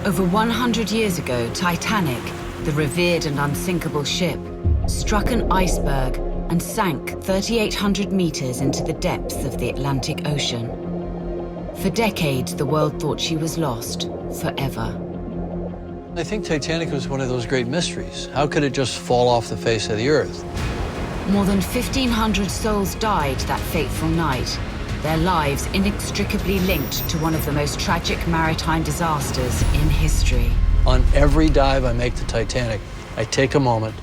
Over 100 years ago, Titanic, the revered and unsinkable ship, struck an iceberg and sank 3,800 meters into the depths of the Atlantic Ocean. For decades, the world thought she was lost forever. I think Titanic was one of those great mysteries. How could it just fall off the face of the earth? More than 1,500 souls died that fateful night, their lives inextricably linked to one of the most tragic maritime disasters in history. On every dive I make to Titanic, I take a moment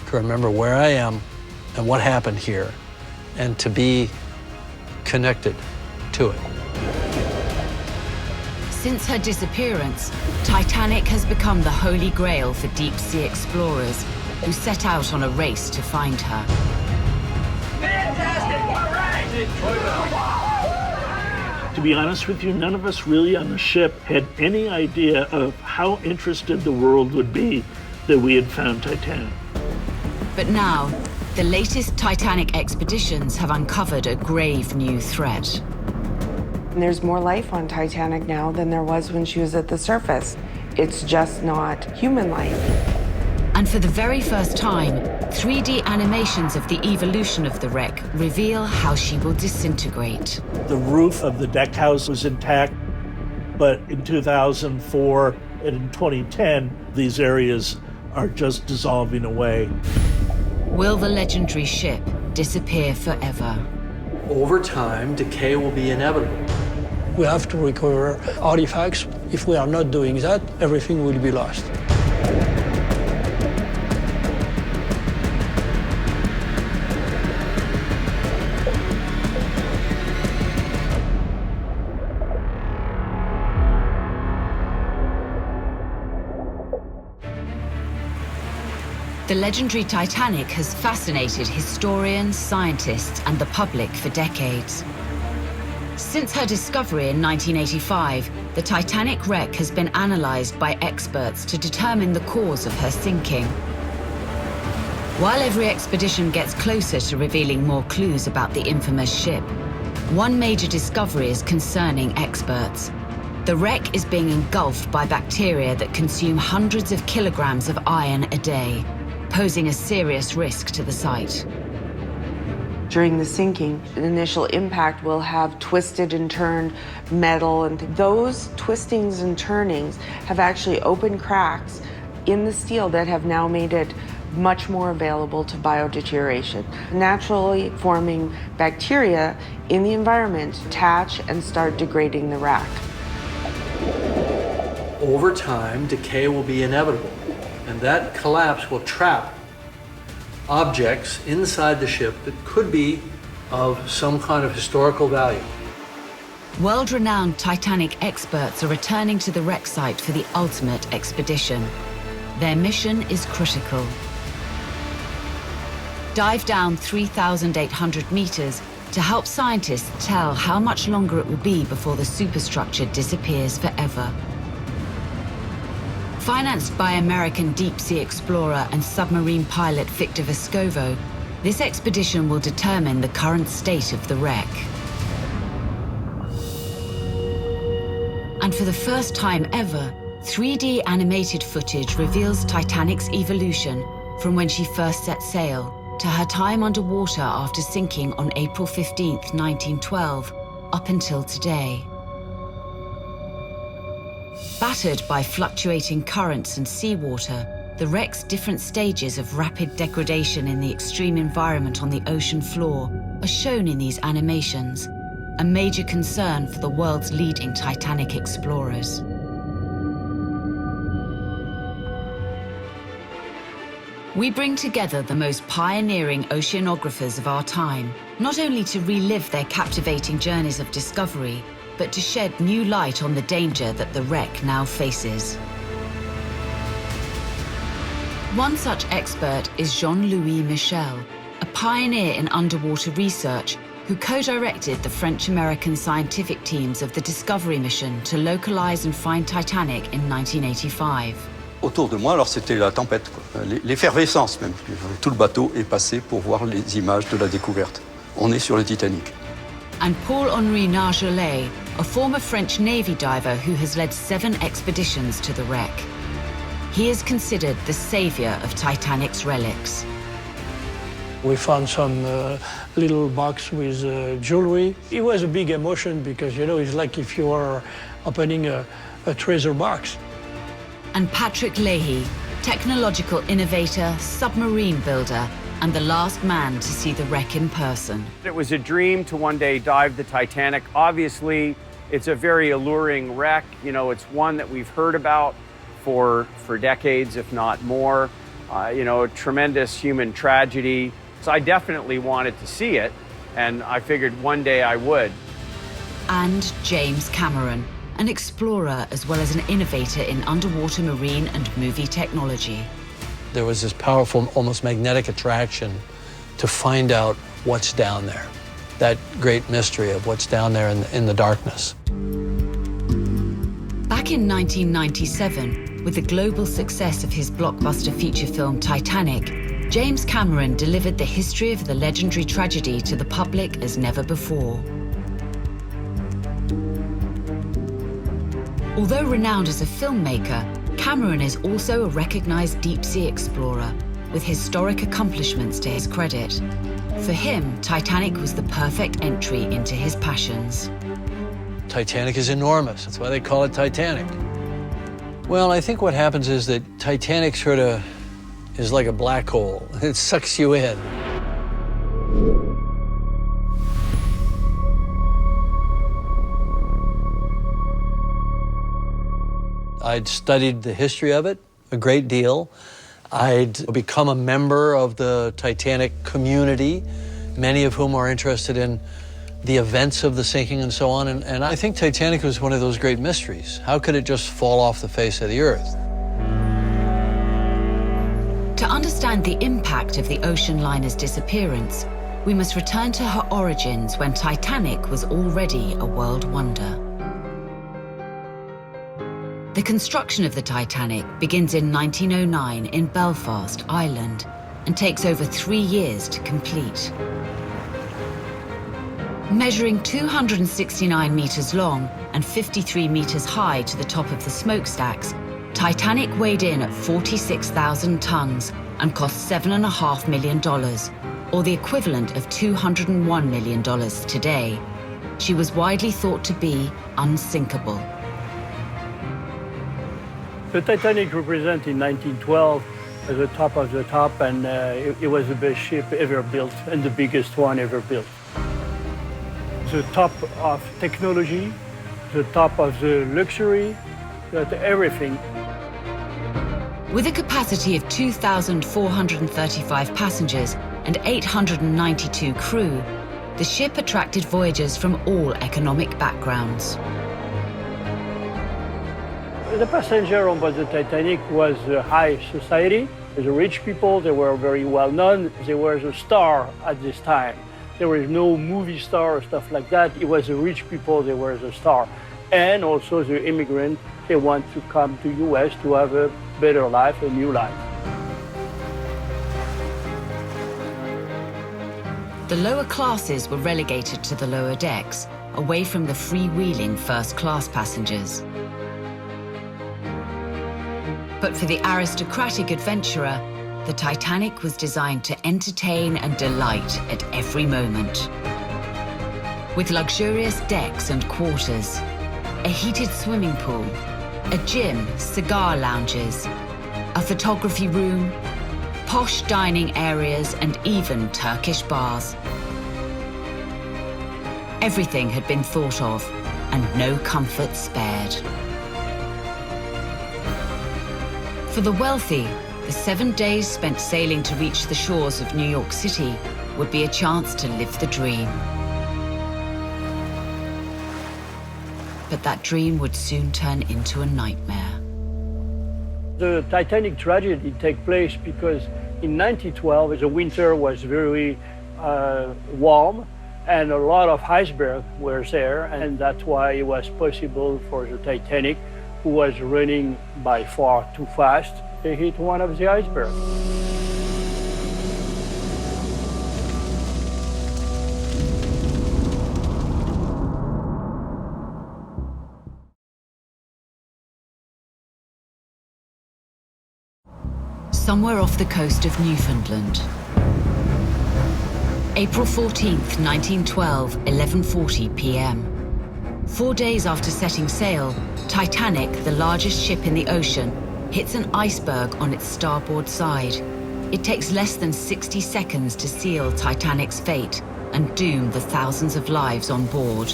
to remember where I am and what happened here, and to be connected to it. Since her disappearance, Titanic has become the holy grail for deep-sea explorers who set out on a race to find her. Fantastic! All right! To be honest with you, none of us really on the ship had any idea of how interested the world would be that we had found Titanic. But now, the latest Titanic expeditions have uncovered a grave new threat. There's more life on Titanic now than there was when she was at the surface. It's just not human life. And for the very first time, 3D animations of the evolution of the wreck reveal how she will disintegrate. The roof of the deck house was intact, but in 2004 and in 2010, these areas are just dissolving away. Will the legendary ship disappear forever? Over time, decay will be inevitable. We have to recover artifacts. If we are not doing that, everything will be lost. The legendary Titanic has fascinated historians, scientists, and the public for decades. Since her discovery in 1985, the Titanic wreck has been analyzed by experts to determine the cause of her sinking. While every expedition gets closer to revealing more clues about the infamous ship, one major discovery is concerning experts. The wreck is being engulfed by bacteria that consume hundreds of kilograms of iron a day, posing a serious risk to the site. During the sinking, the initial impact will have twisted and turned metal, and those twistings and turnings have actually opened cracks in the steel that have now made it much more available to biodeterioration. Naturally forming bacteria in the environment attach and start degrading the wreck. Over time, decay will be inevitable, and that collapse will trap objects inside the ship that could be of some kind of historical value. World-renowned Titanic experts are returning to the wreck site for the ultimate expedition. Their mission is critical. Dive down 3,800 meters to help scientists tell how much longer it will be before the superstructure disappears forever. Financed by American deep-sea explorer and submarine pilot Victor Vescovo, this expedition will determine the current state of the wreck. And for the first time ever, 3D animated footage reveals Titanic's evolution from when she first set sail to her time underwater after sinking on April 15, 1912, up until today. Battered by fluctuating currents and seawater, the wreck's different stages of rapid degradation in the extreme environment on the ocean floor are shown in these animations, a major concern for the world's leading Titanic explorers. We bring together the most pioneering oceanographers of our time, not only to relive their captivating journeys of discovery, but to shed new light on the danger that the wreck now faces. One such expert is Jean-Louis Michel, a pioneer in underwater research who co-directed the French-American scientific teams of the Discovery mission to localize and find Titanic in 1985. Autour de moi, alors c'était la tempête, quoi. L'effervescence même. Tout le bateau est passé pour voir les images de la découverte. On est sur le Titanic. and Paul-Henri Nargeolet, a former French Navy diver who has led 7 expeditions to the wreck. He is considered the savior of Titanic's relics. We found some little box with jewelry. It was a big emotion because, you know, it's like if you are opening a treasure box. And Patrick Leahy, technological innovator, submarine builder, and the last man to see the wreck in person. It was a dream to one day dive the Titanic. Obviously, it's a very alluring wreck. You know, it's one that we've heard about for decades, if not more. You know, a tremendous human tragedy. So I definitely wanted to see it, and I figured one day I would. And James Cameron, an explorer as well as an innovator in underwater marine and movie technology. There was this powerful, almost magnetic attraction to find out what's down there. That great mystery of what's down there in the darkness. Back in 1997, with the global success of his blockbuster feature film Titanic, James Cameron delivered the history of the legendary tragedy to the public as never before. Although renowned as a filmmaker, Cameron is also a recognized deep-sea explorer with historic accomplishments to his credit. For him, Titanic was the perfect entry into his passions. Titanic is enormous. That's why they call it Titanic. Well, I think what happens is that Titanic sort of is like a black hole. It sucks you in. I'd studied the history of it a great deal. I'd become a member of the Titanic community, many of whom are interested in the events of the sinking and so on. And I think Titanic was one of those great mysteries. How could it just fall off the face of the earth? To understand the impact of the ocean liner's disappearance, we must return to her origins when Titanic was already a world wonder. The construction of the Titanic begins in 1909 in Belfast, Ireland, and takes over 3 years to complete. Measuring 269 meters long and 53 meters high to the top of the smokestacks, Titanic weighed in at 46,000 tons and cost $7.5 million, or the equivalent of $201 million today. She was widely thought to be unsinkable. The Titanic represented in 1912 as the top of the top, and it was the best ship ever built and the biggest one ever built. The top of technology, the top of the luxury, everything. With a capacity of 2,435 passengers and 892 crew, the ship attracted voyagers from all economic backgrounds. The passenger on board the Titanic was high society. The rich people, they were very well known. They were the star at this time. There was no movie star or stuff like that. It was the rich people, they were the star. And also the immigrant, they want to come to US to have a better life, a new life. The lower classes were relegated to the lower decks, away from the freewheeling first-class passengers. But for the aristocratic adventurer, the Titanic was designed to entertain and delight at every moment. With luxurious decks and quarters, a heated swimming pool, a gym, cigar lounges, a photography room, posh dining areas, and even Turkish bars. Everything had been thought of, and no comfort spared. For the wealthy, the 7 days spent sailing to reach the shores of New York City would be a chance to live the dream. But that dream would soon turn into a nightmare. The Titanic tragedy took place because in 1912, the winter was very warm, and a lot of icebergs were there, and that's why it was possible for the Titanic, who was running by far too fast, to hit one of the icebergs. somewhere off the coast of Newfoundland. April 14th, 1912, 11:40 p.m. 4 days after setting sail, Titanic, the largest ship in the ocean, hits an iceberg on its starboard side. It takes less than 60 seconds to seal Titanic's fate and doom the thousands of lives on board.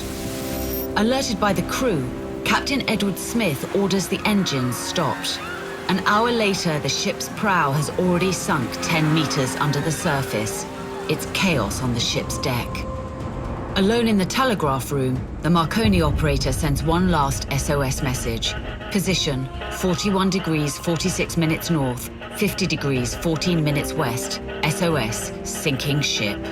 Alerted by the crew, Captain Edward Smith orders the engines stopped. An hour later, the ship's prow has already sunk 10 meters under the surface. It's chaos on the ship's deck. Alone in the telegraph room, the Marconi operator sends one last SOS message. Position, 41 degrees 46 minutes north, 50 degrees 14 minutes west. SOS, sinking ship.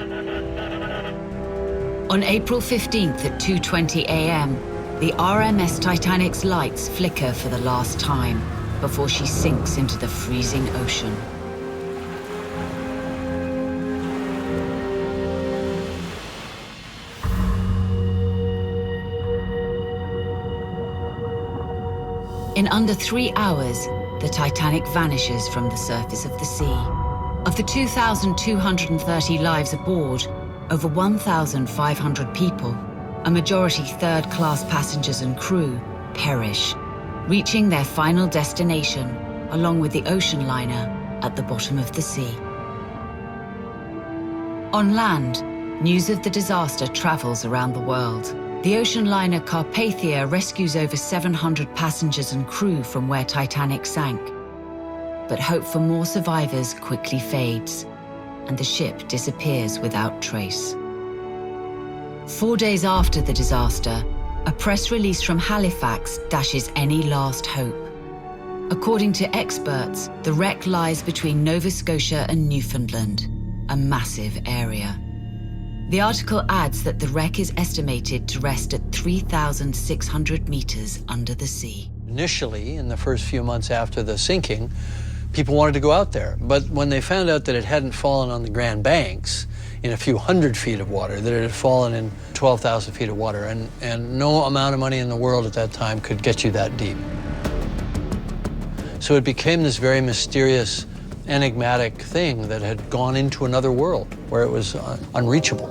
On April 15th at 2:20 a.m., the RMS Titanic's lights flicker for the last time before she sinks into the freezing ocean. In under 3 hours, the Titanic vanishes from the surface of the sea. Of the 2,230 lives aboard, over 1,500 people, a majority third-class passengers and crew, perish, reaching their final destination, along with the ocean liner, at the bottom of the sea. On land, news of the disaster travels around the world. The ocean liner Carpathia rescues over 700 passengers and crew from where Titanic sank. But hope for more survivors quickly fades, and the ship disappears without trace. 4 days after the disaster, a press release from Halifax dashes any last hope. According to experts, the wreck lies between Nova Scotia and Newfoundland, a massive area. The article adds that the wreck is estimated to rest at 3,600 meters under the sea. Initially, in the first few months after the sinking, people wanted to go out there. But when they found out that it hadn't fallen on the Grand Banks in a few hundred feet of water, that it had fallen in 12,000 feet of water, and no amount of money in the world at that time could get you that deep. So it became this very mysterious, enigmatic thing that had gone into another world where it was unreachable.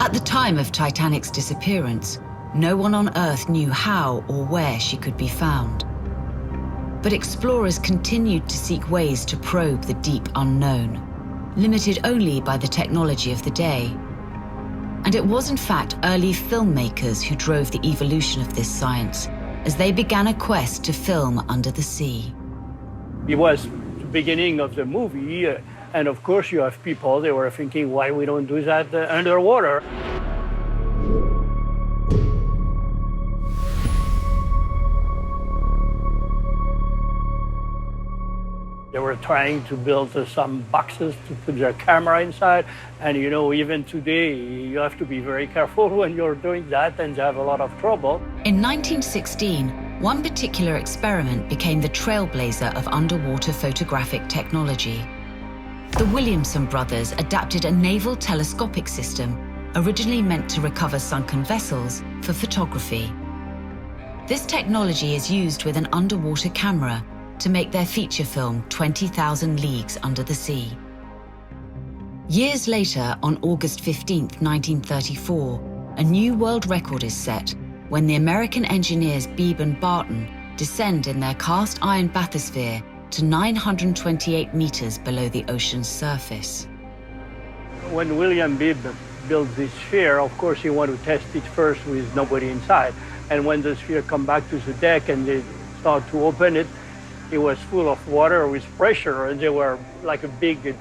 At the time of Titanic's disappearance, no one on Earth knew how or where she could be found. But explorers continued to seek ways to probe the deep unknown, limited only by the technology of the day. And it was in fact early filmmakers who drove the evolution of this science, as they began a quest to film under the sea. It was the beginning of the movie, and of course you have people, they were thinking, why we don't do that underwater? They were trying to build some boxes to put their camera inside. And you know, even today, you have to be very careful when you're doing that, and you have a lot of trouble. In 1916, one particular experiment became the trailblazer of underwater photographic technology. The Williamson brothers adapted a naval telescopic system originally meant to recover sunken vessels for photography. This technology is used with an underwater camera to make their feature film 20,000 Leagues Under the Sea. Years later, on August 15, 1934, a new world record is set when the American engineers Beebe and Barton descend in their cast iron bathysphere to 928 meters below the ocean's surface. When William Beebe built this sphere, of course he wanted to test it first with nobody inside. And when the sphere come back to the deck and they start to open it, it was full of water with pressure, and they were like a big,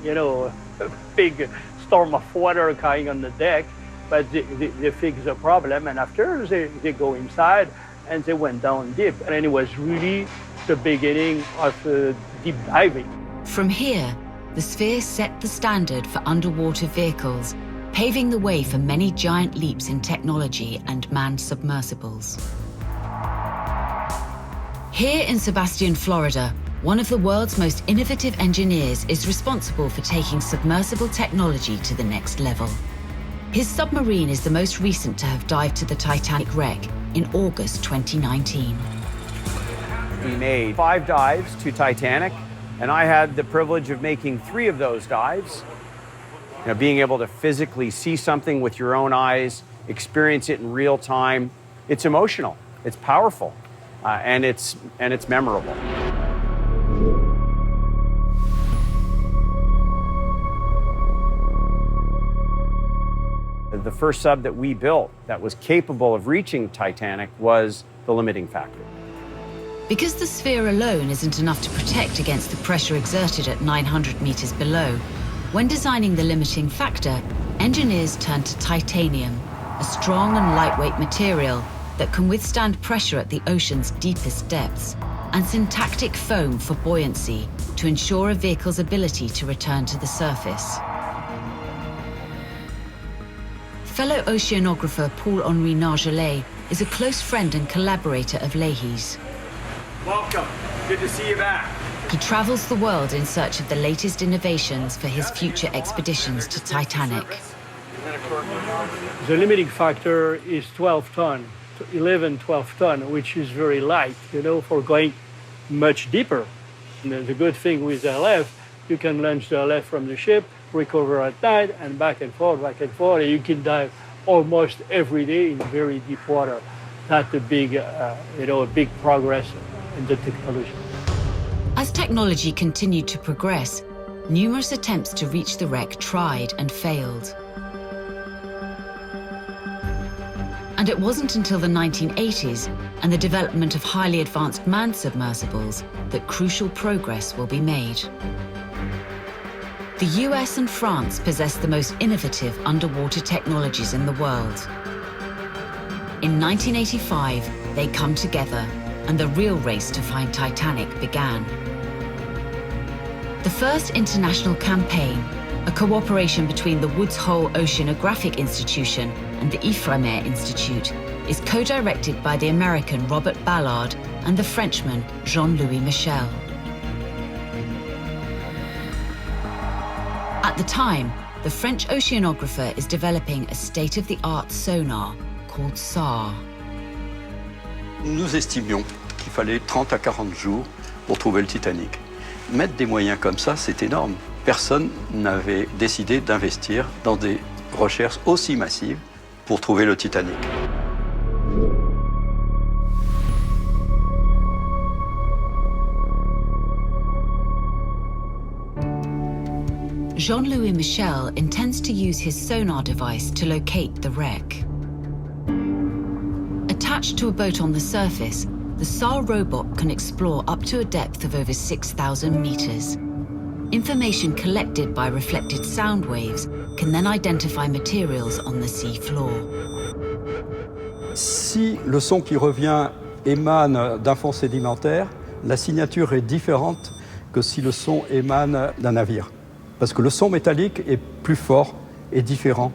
you know, a big storm of water coming on the deck. But they fixed the problem, and after they go inside and they went down deep. And it was really the beginning of deep diving. From here, the sphere set the standard for underwater vehicles, paving the way for many giant leaps in technology and manned submersibles. Here in Sebastian, Florida, one of the world's most innovative engineers is responsible for taking submersible technology to the next level. His submarine is the most recent to have dived to the Titanic wreck in August 2019. We made 5 dives to Titanic. And I had the privilege of making 3 of those dives. You know, being able to physically see something with your own eyes, experience it in real time. It's emotional, it's powerful, and it's memorable. The first sub that we built that was capable of reaching Titanic was the limiting factor. Because the sphere alone isn't enough to protect against the pressure exerted at 900 meters below, when designing the limiting factor, engineers turned to titanium, a strong and lightweight material that can withstand pressure at the ocean's deepest depths, and syntactic foam for buoyancy to ensure a vehicle's ability to return to the surface. Fellow oceanographer Paul-Henri Nargelet is a close friend and collaborator of Leahy's. Welcome. Good to see you back. He travels the world in search of the latest innovations for his future expeditions to Titanic. The limiting factor is 12 ton, 11, 12 ton, which is very light, you know, for going much deeper. And the good thing with the LF, you can launch the LF from the ship, recover at night, and back and forth, and you can dive almost every day in very deep water. That's a big, a big progress in the technology. As technology continued to progress, numerous attempts to reach the wreck tried and failed. And it wasn't until the 1980s and the development of highly advanced manned submersibles that crucial progress will be made. The US and France possess the most innovative underwater technologies in the world. In 1985, they come together, and the real race to find Titanic began. The first international campaign, a cooperation between the Woods Hole Oceanographic Institution and the Ifremer Institute, is co-directed by the American Robert Ballard and the Frenchman Jean-Louis Michel. At the time, the French oceanographer is developing a state-of-the-art sonar called SAR. Nous estimions qu'il fallait 30 à 40 jours pour trouver le Titanic. Mettre des moyens comme ça, c'est énorme. Personne n'avait décidé d'investir dans des recherches aussi massives pour trouver le Titanic. Jean-Louis Michel intends to use his sonar device to locate the wreck. Attached to a boat on the surface, the SAR robot can explore up to a depth of over 6,000 meters. Information collected by reflected sound waves can then identify materials on the sea floor. Si le son qui revient émane d'un fond sédimentaire, la signature est différente que si le son émane d'un navire. Parce que le son métallique est plus fort et différent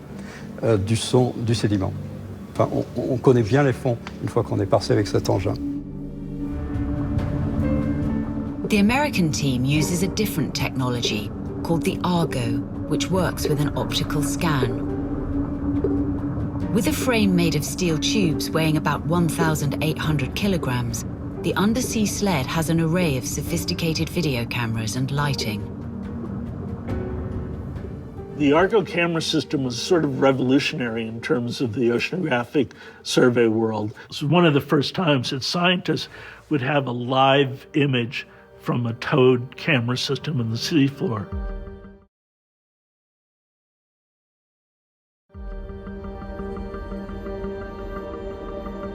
du son du sédiment. Enfin, on connaît bien les fonds une fois qu'on est passé avec cet engin. The American team uses a different technology called the Argo, which works with an optical scan. With a frame made of steel tubes weighing about 1,800 kilograms, the undersea sled has an array of sophisticated video cameras and lighting. The Argo camera system was sort of revolutionary in terms of the oceanographic survey world. It was one of the first times that scientists would have a live image from a towed camera system in the seafloor.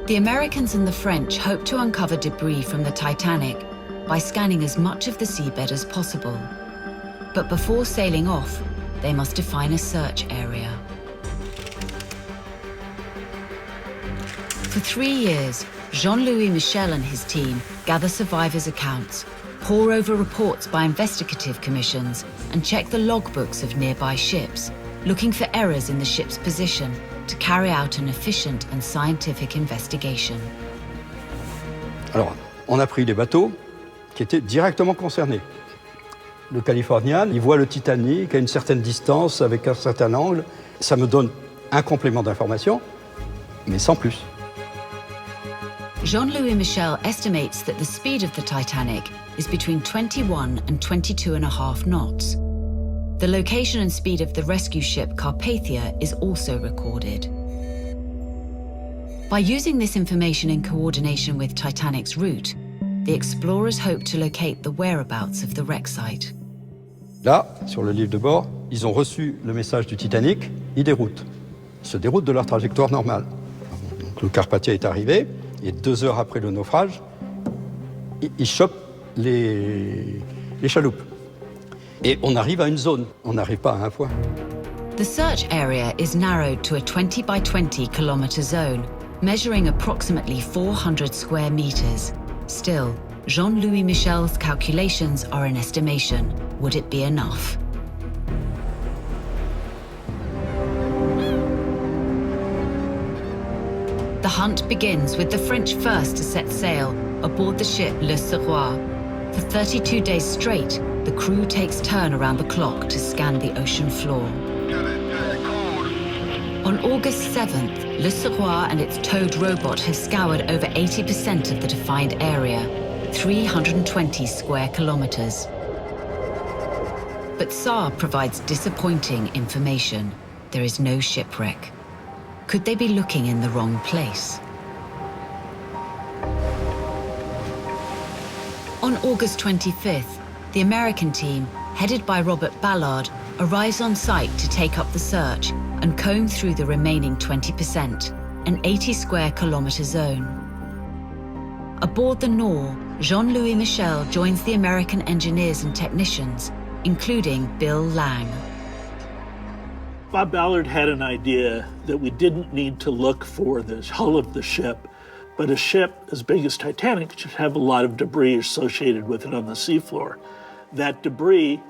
The Americans and the French hoped to uncover debris from the Titanic by scanning as much of the seabed as possible. But before sailing off, they must define a search area. For 3 years, Jean-Louis Michel and his team gather survivors' accounts, pore over reports by investigative commissions, and check the logbooks of nearby ships, looking for errors in the ship's position to carry out an efficient and scientific investigation. Alors, on a pris des bateaux qui étaient directement concernés. Le Californian, il voit le Titanic à une certaine distance, avec un certain angle. Ça me donne un complément d'information, mais sans plus. Jean-Louis Michel estimates that the speed of the Titanic is between 21 and 22.5 knots. The location and speed of the rescue ship Carpathia is also recorded. By using this information in coordination with Titanic's route, the explorers hope to locate the whereabouts of the wreck site. Là, sur le livre de bord, ils ont reçu le message du Titanic, ils déroutent. Ils se déroutent de leur trajectoire normale. Donc, le Carpathia est arrivé, et 2 heures après le naufrage, ils chopent les chaloupes. Et on arrive à une zone, on n'arrive pas à un point. The search area is narrowed to a 20 by 20 kilometer zone, measuring approximately 400 square meters. Still, Jean-Louis Michel's calculations are an estimation. Would it be enough? The hunt begins with the French first to set sail aboard the ship Le Roi. For 32 days straight, the crew takes turn around the clock to scan the ocean floor. On August 7th, Le Roi and its towed robot have scoured over 80% of the defined area, 320 square kilometers. But SAR provides disappointing information. There is no shipwreck. Could they be looking in the wrong place? On August 25th, the American team, headed by Robert Ballard, arrives on site to take up the search and comb through the remaining 20%, an 80 square kilometer zone. Aboard the Nore, Jean-Louis Michel joins the American engineers and technicians, including Bill Lang. Bob Ballard had an idea that we didn't need to look for the hull of the ship, but a ship as big as Titanic should have a lot of debris associated with it on the seafloor. That debris,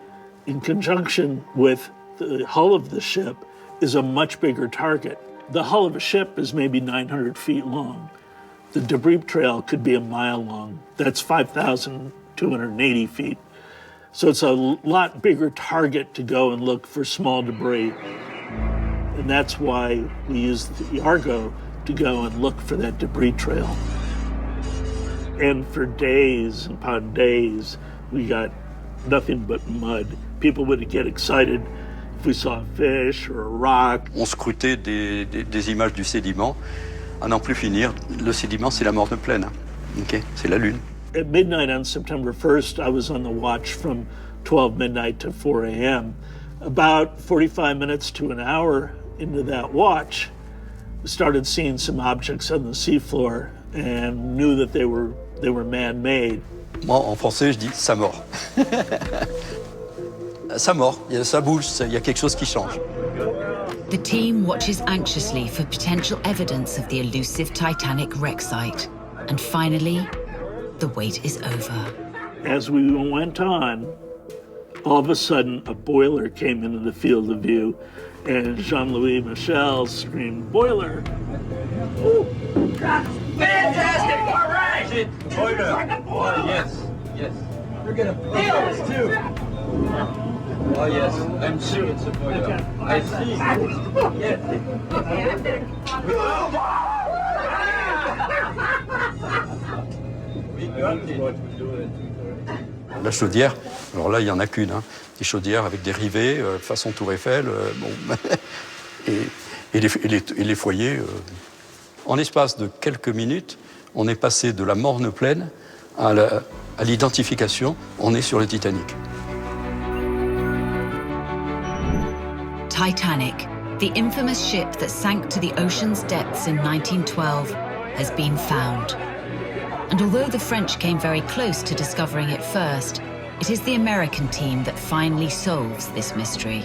in conjunction with the hull of the ship, is a much bigger target. The hull of a ship is maybe 900 feet long. The debris trail could be a mile long. That's 5,280 feet. So it's a lot bigger target to go and look for small debris. And that's why we used the Argo to go and look for that debris trail. And for days upon days, we got nothing but mud. People would get excited if we saw a fish or a rock. On scrutait des images du sédiment. À n'en plus finir, le sédiment, c'est la morne plaine. Okay? C'est la Lune. At midnight on September 1st, I was on the watch from 12 midnight to 4 a.m. About 45 minutes to an hour into that watch, we started seeing some objects on the seafloor and knew that they were man-made. Moi, en français, je dis ça mord. Ça mord, ça bouge, il y a quelque chose qui change. The team watches anxiously for potential evidence of the elusive Titanic wreck site. And finally, the wait is over. As we went on, all of a sudden, a boiler came into the field of view, and Jean-Louis Michel screamed, "Boiler!" Ooh. Fantastic! All right! Boiler! Oh, yes, yes. We're gonna feel this too. Oh, yes, I'm sure it's a boiler. I see. Yes. We got it. La chaudière, alors là, il n'y en a qu'une. Hein. Des chaudières avec des rivets, façon Tour Eiffel, bon. et les foyers. En l'espace de quelques minutes, on est passé de la morne plaine à l'identification. On est sur le Titanic. Titanic, the infamous ship that sank to the ocean's depths in 1912, has been found. And although the French came very close to discovering it first, it is the American team that finally solves this mystery.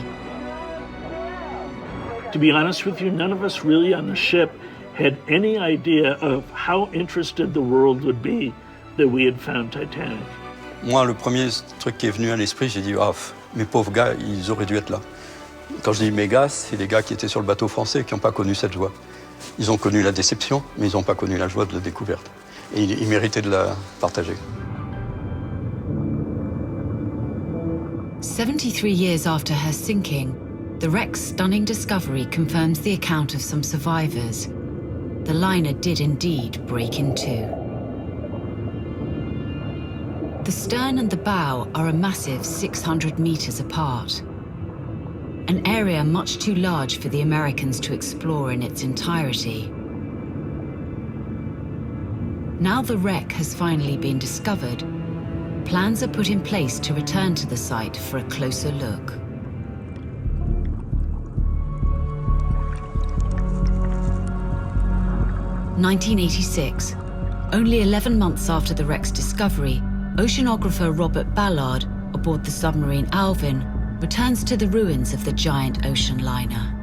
To be honest with you, none of us really on the ship had any idea of how interested the world would be that we had found Titanic. Moi, le premier truc qui est venu à l'esprit, j'ai dit, ah, mes pauvres gars, ils auraient dû être là. Quand je dis mes gars, c'est les gars qui étaient sur le bateau français qui n'ont pas connu cette joie. Ils ont connu la déception, mais ils n'ont pas connu la joie de la découverte. Et ils méritaient de la partager. 73 years after her sinking, the wreck's stunning discovery confirms the account of some survivors. The liner did indeed break in two. The stern and the bow are a massive 600 meters apart, an area much too large for the Americans to explore in its entirety. Now the wreck has finally been discovered, plans are put in place to return to the site for a closer look. (1986). Only 11 months after the wreck's discovery, oceanographer Robert Ballard, aboard the submarine Alvin, returns to the ruins of the giant ocean liner.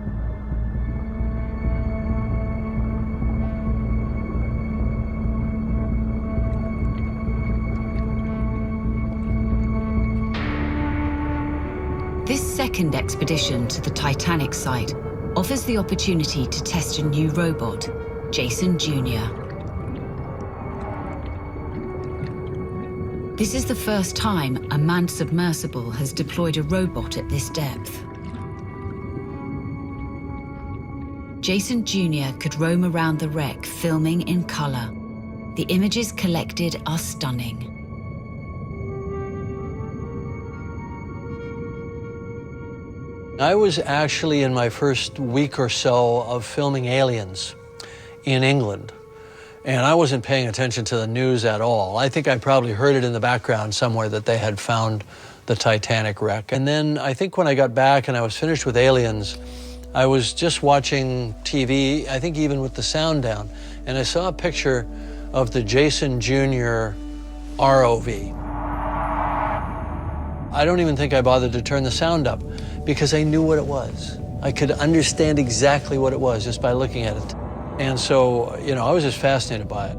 This second expedition to the Titanic site offers the opportunity to test a new robot, Jason Jr. This is the first time a manned submersible has deployed a robot at this depth. Jason Jr. could roam around the wreck, filming in color. The images collected are stunning. I was actually in my first week or so of filming Aliens in England. And I wasn't paying attention to the news at all. I think I probably heard it in the background somewhere that they had found the Titanic wreck. And then I think when I got back and I was finished with Aliens, I was just watching TV, I think even with the sound down, and I saw a picture of the Jason Jr. ROV. I don't even think I bothered to turn the sound up because I knew what it was. I could understand exactly what it was just by looking at it. And so, you know, I was just fascinated by it.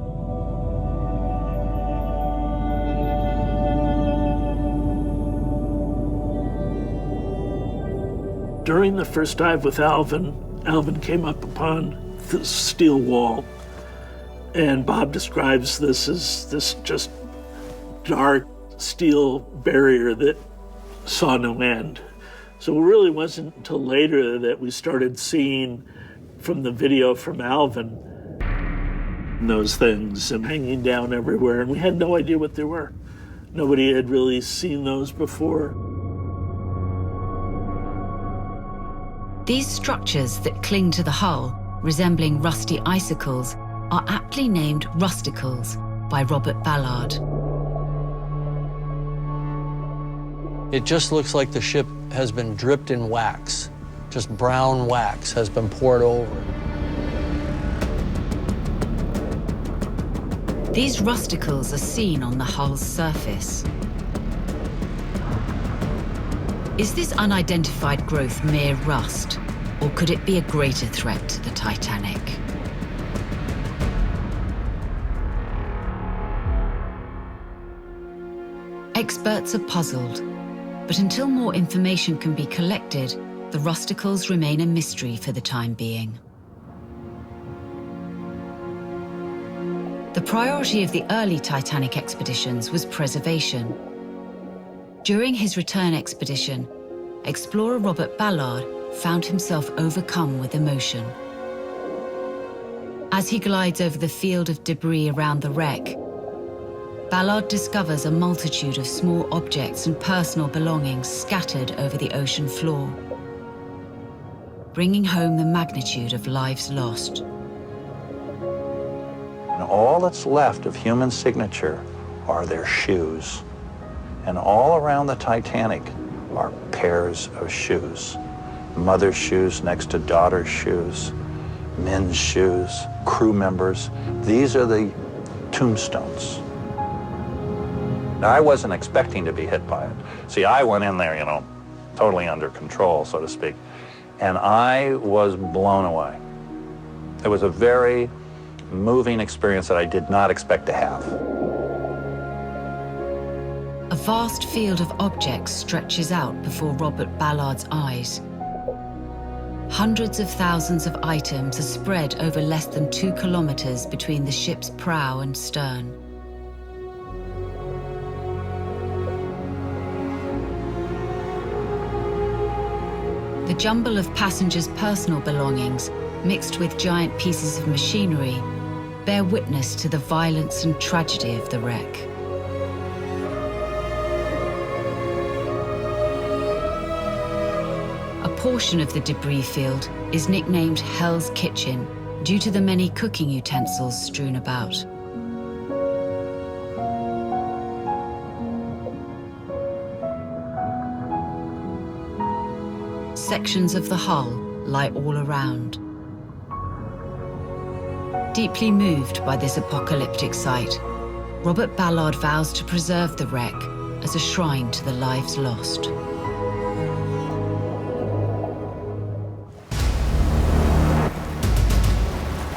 During the first dive with Alvin, Alvin came up upon the steel wall, and Bob describes this as this just dark steel barrier that saw no end. So it really wasn't until later that we started seeing from the video from Alvin those things and hanging down everywhere, and we had no idea what they were. Nobody had really seen those before. These structures that cling to the hull, resembling rusty icicles, are aptly named rusticles by Robert Ballard. It just looks like the ship has been dripped in wax. Just brown wax has been poured over. These rusticles are seen on the hull's surface. Is this unidentified growth mere rust, or could it be a greater threat to the Titanic? Experts are puzzled, but until more information can be collected, the rusticles remain a mystery for the time being. The priority of the early Titanic expeditions was preservation. During his return expedition, explorer Robert Ballard found himself overcome with emotion. As he glides over the field of debris around the wreck, Ballard discovers a multitude of small objects and personal belongings scattered over the ocean floor, bringing home the magnitude of lives lost. And all that's left of human signature are their shoes. And all around the Titanic are pairs of shoes. Mother's shoes next to daughter's shoes, men's shoes, crew members. These are the tombstones. Now, I wasn't expecting to be hit by it. See, I went in there, you know, totally under control, so to speak. And I was blown away. It was a very moving experience that I did not expect to have. A vast field of objects stretches out before Robert Ballard's eyes. Hundreds of thousands of items are spread over less than 2 kilometers between the ship's prow and stern. The jumble of passengers' personal belongings, mixed with giant pieces of machinery, bear witness to the violence and tragedy of the wreck. portion of the debris field is nicknamed Hell's Kitchen due to the many cooking utensils strewn about. Sections of the hull lie all around. Deeply moved by this apocalyptic sight, Robert Ballard vows to preserve the wreck as a shrine to the lives lost.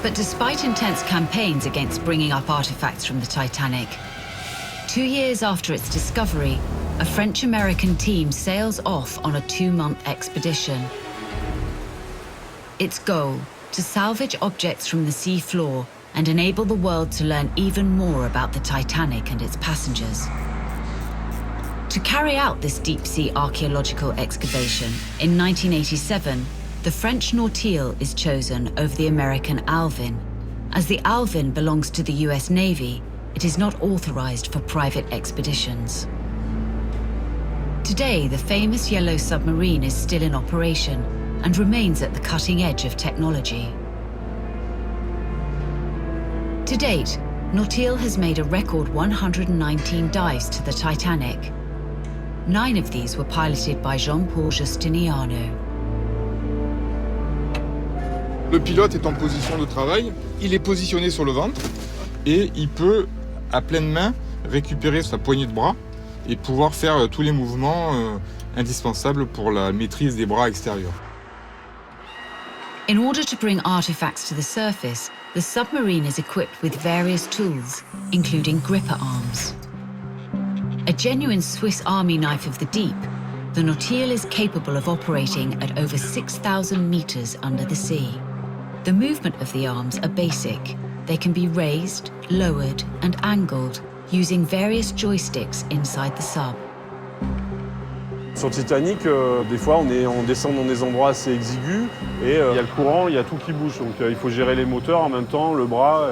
But despite intense campaigns against bringing up artifacts from the Titanic, 2 years after its discovery, a French-American team sails off on a 2-month expedition. Its goal, to salvage objects from the sea floor and enable the world to learn even more about the Titanic and its passengers. To carry out this deep-sea archaeological excavation, in 1987, the French Nautil is chosen over the American Alvin. As the Alvin belongs to the US Navy, it is not authorized for private expeditions. Today, the famous yellow submarine is still in operation and remains at the cutting edge of technology. To date, Nautil has made a record 119 dives to the Titanic. 9 of these were piloted by Jean-Paul Justiniano. Le pilote est en position de travail, il est positionné sur le ventre et il peut, à pleine main, récupérer sa poignée de bras et pouvoir faire tous les mouvements indispensables pour la maîtrise des bras extérieurs. In order to bring artifacts to the surface, the submarine is equipped with various tools, including gripper arms. A genuine Swiss Army knife of the deep, the Nautil is capable of operating at over 6,000 meters under the sea. The movement of the arms are basic. They can be raised, lowered, and angled using various joysticks inside the sub. Sur Titanic, des fois on descend dans des endroits assez exigus et il y a le courant, il y a tout qui bouge. Donc il faut gérer les moteurs en même temps, le bras.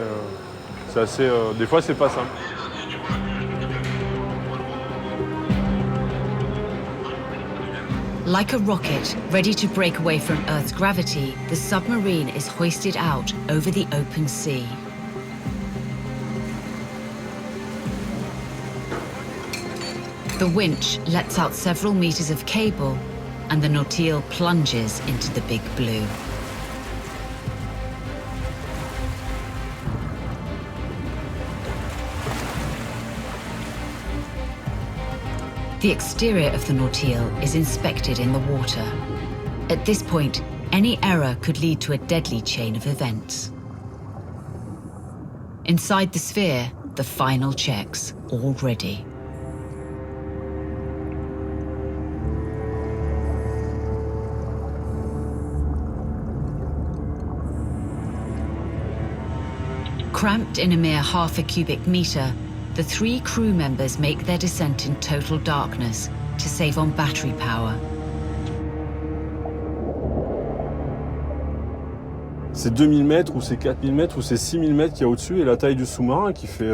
C'est assez, des fois c'est pas simple. Like a rocket, ready to break away from Earth's gravity, the submarine is hoisted out over the open sea. The winch lets out several meters of cable, and the Nautil plunges into the big blue. The exterior of the Nautil is inspected in the water. At this point, any error could lead to a deadly chain of events. Inside the sphere, the final checks, all ready. Cramped in a mere half a cubic meter, the 3 crew members make their descent in total darkness to save on battery power. C'est 2000 mètres ou c'est 4000 mètres ou c'est 6000 mètres qu'il y a au-dessus et la taille du sous-marin qui fait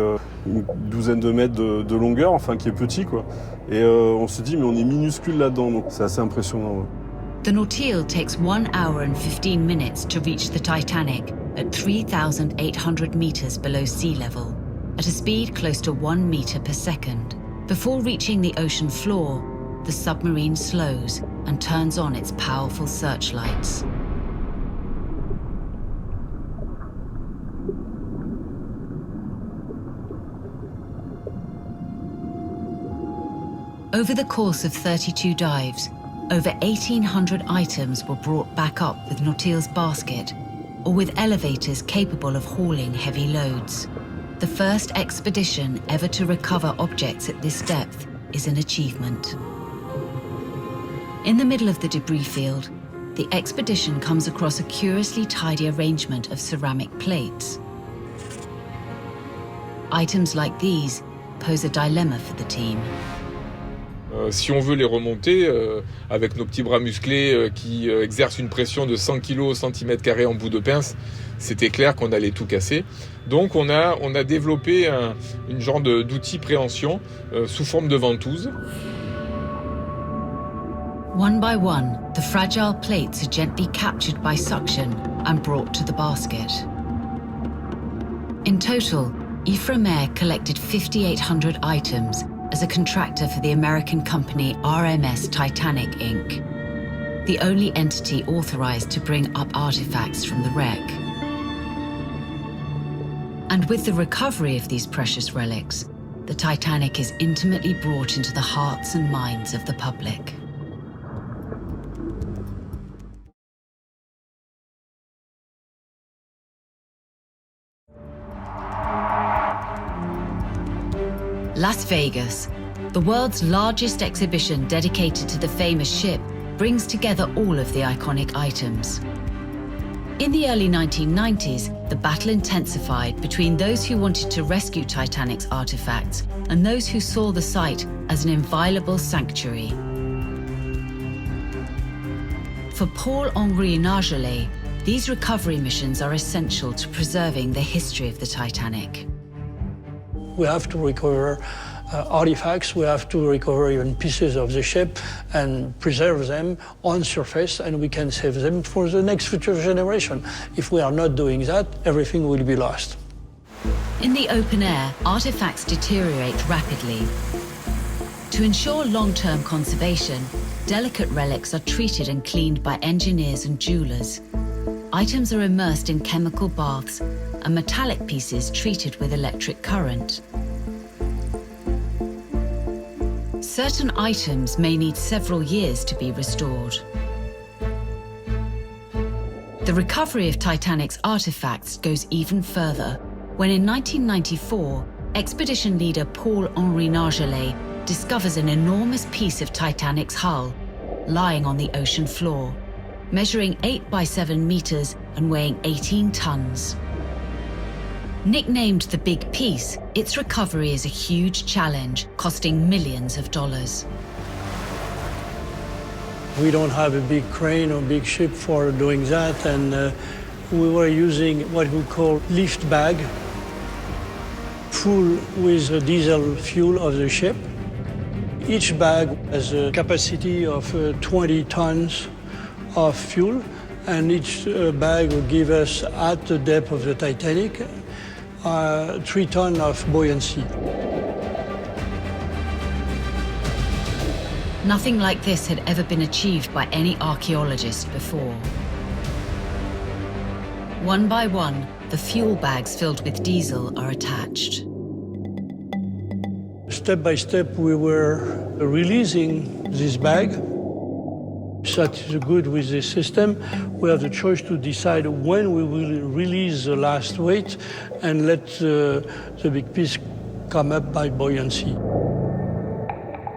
une douzaine de mètres de longueur, enfin qui est petit quoi. Et on se dit mais on est minuscule là-dedans, donc c'est assez impressionnant. Ouais. The Nautil takes 1 hour and 15 minutes to reach the Titanic at 3,800 meters below sea level, at a speed close to 1 meter per second. Before reaching the ocean floor, the submarine slows and turns on its powerful searchlights. Over the course of 32 dives, over 1,800 items were brought back up with Nautil's basket, or with elevators capable of hauling heavy loads. The first expedition ever to recover objects at this depth is an achievement. In the middle of the debris field, the expedition comes across a curiously tidy arrangement of ceramic plates. Items like these pose a dilemma for the team. Si on veut les remonter, avec nos petits bras musclés qui exercent une pression de 100 kg au centimètre carré en bout de pince, c'était clair qu'on allait tout casser. Donc on a développé une genre d'outil préhension sous forme de ventouse. One by one, the fragile plates are gently captured by suction and brought to the basket. In total, Ifremer collected 5,800 items as a contractor for the American company RMS Titanic, Inc., the only entity authorized to bring up artifacts from the wreck. And with the recovery of these precious relics, the Titanic is intimately brought into the hearts and minds of the public. Las Vegas, the world's largest exhibition dedicated to the famous ship, brings together all of the iconic items. In the early 1990s, the battle intensified between those who wanted to rescue Titanic's artifacts and those who saw the site as an inviolable sanctuary. For Paul-Henri Nargeolet, these recovery missions are essential to preserving the history of the Titanic. We have to recover artifacts, we have to recover even pieces of the ship and preserve them on surface, and we can save them for the next future generation. If we are not doing that, everything will be lost. In the open air, artifacts deteriorate rapidly. To ensure long-term conservation, delicate relics are treated and cleaned by engineers and jewelers. Items are immersed in chemical baths and metallic pieces treated with electric current. Certain items may need several years to be restored. The recovery of Titanic's artifacts goes even further, when in 1994, expedition leader Paul-Henri Nargeolet discovers an enormous piece of Titanic's hull lying on the ocean floor, measuring 8 by 7 meters and weighing 18 tons. Nicknamed the Big Piece, its recovery is a huge challenge, costing millions of dollars. We don't have a big crane or big ship for doing that, and we were using what we call lift bag, full with the diesel fuel of the ship. Each bag has a capacity of 20 tons of fuel, and each bag will give us, at the depth of the Titanic, 3 tons of buoyancy. Nothing like this had ever been achieved by any archaeologist before. One by one, the fuel bags filled with diesel are attached. Step by step, we were releasing this bag. That is good with this system. We have the choice to decide when we will release the last weight and let the big piece come up by buoyancy.